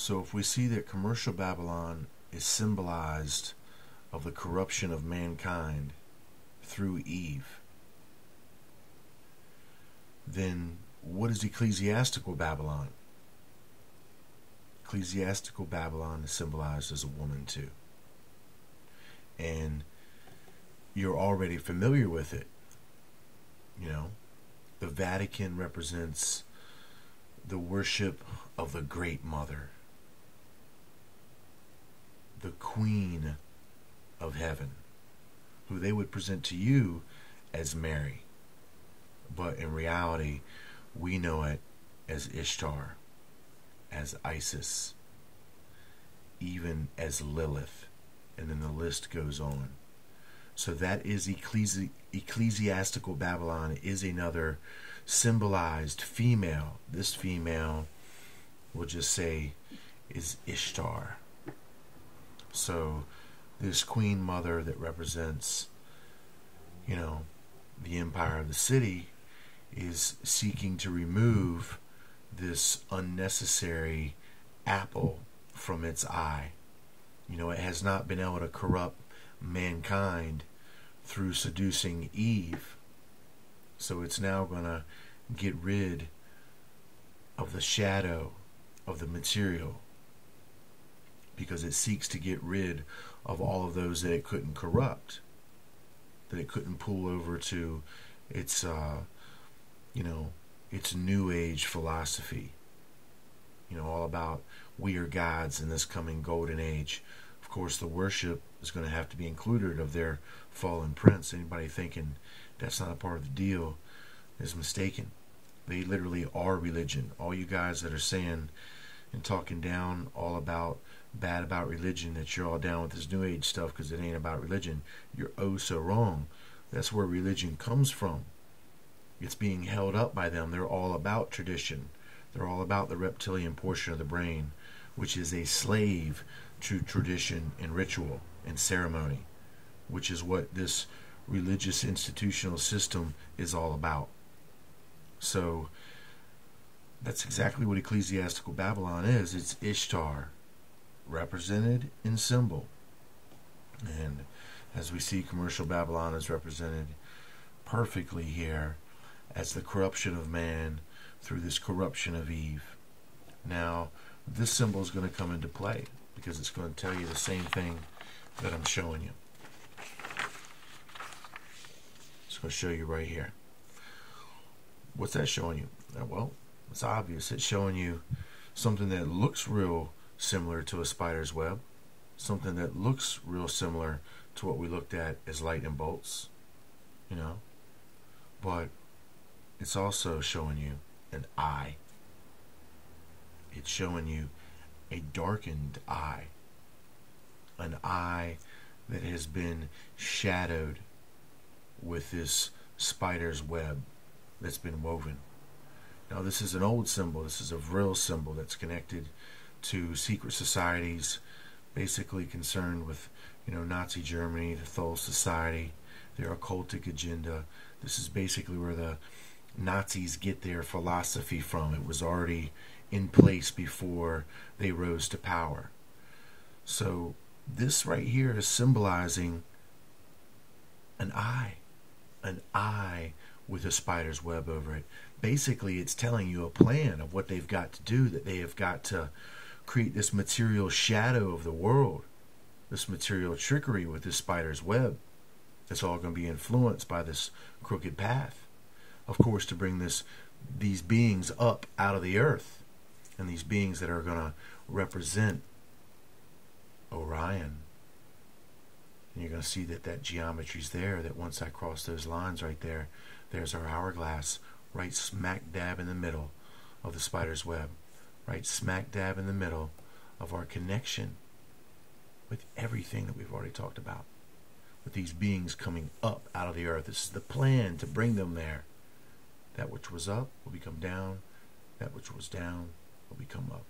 So if we see that commercial Babylon is symbolized of the corruption of mankind through Eve, then what is ecclesiastical Babylon? Ecclesiastical Babylon is symbolized as a woman too. And you're already familiar with it. You know, the Vatican represents the worship of the Great Mother, the Queen of Heaven, who they would present to you as Mary. But in reality, we know it as Ishtar, as Isis, even as Lilith, and then the list goes on. So that is ecclesiastical Babylon, is another symbolized female. This female, we'll just say, is Ishtar. So this queen mother that represents, you know, the empire of the city is seeking to remove this unnecessary apple from its eye. You know, it has not been able to corrupt mankind through seducing Eve. So it's now going to get rid of the shadow of the material, because it seeks to get rid of all of those that it couldn't corrupt, that it couldn't pull over to its, its new age philosophy. You know, all about we are gods in this coming golden age. Of course, the worship is going to have to be included of their fallen prince. Anybody thinking that's not a part of the deal is mistaken. They literally are religion. All you guys that are saying and talking down all about bad about religion, that you're all down with this new age stuff because it ain't about religion, you're oh so wrong. That's where religion comes from. It's being held up by them. They're all about tradition. They're all about the reptilian portion of the brain, which is a slave to tradition and ritual and ceremony, which is what this religious institutional system is all about. So that's exactly what ecclesiastical Babylon is. It's Ishtar, represented in symbol. And as we see, commercial Babylon is represented perfectly here as the corruption of man through this corruption of Eve. Now, this symbol is going to come into play because it's going to tell you the same thing that I'm showing you. It's going to show you right here. What's that showing you? Well, it's obvious. It's showing you something that looks real similar to a spider's web, something that looks real similar to what we looked at as lightning bolts, you know, but it's also showing you an eye. It's showing you a darkened eye, an eye that has been shadowed with this spider's web that's been woven. Now, this is an old symbol. This is a real symbol that's connected to secret societies, basically concerned with, you know, Nazi Germany, the Thule Society, their occultic agenda. This is basically where the Nazis get their philosophy from. It was already in place before they rose to power. So this right here is symbolizing an eye with a spider's web over it. Basically, it's telling you a plan of what they've got to do, that they have got to create this material shadow of the world, this material trickery with this spider's web. It's all going to be influenced by this crooked path. Of course, to bring these beings up out of the earth, and these beings that are going to represent Orion. And you're going to see that geometry's there, that once I cross those lines right there, there's our hourglass right smack dab in the middle of the spider's web, right smack dab in the middle of our connection with everything that we've already talked about, with these beings coming up out of the earth. This is the plan to bring them there. That which was up will become down. That which was down will become up.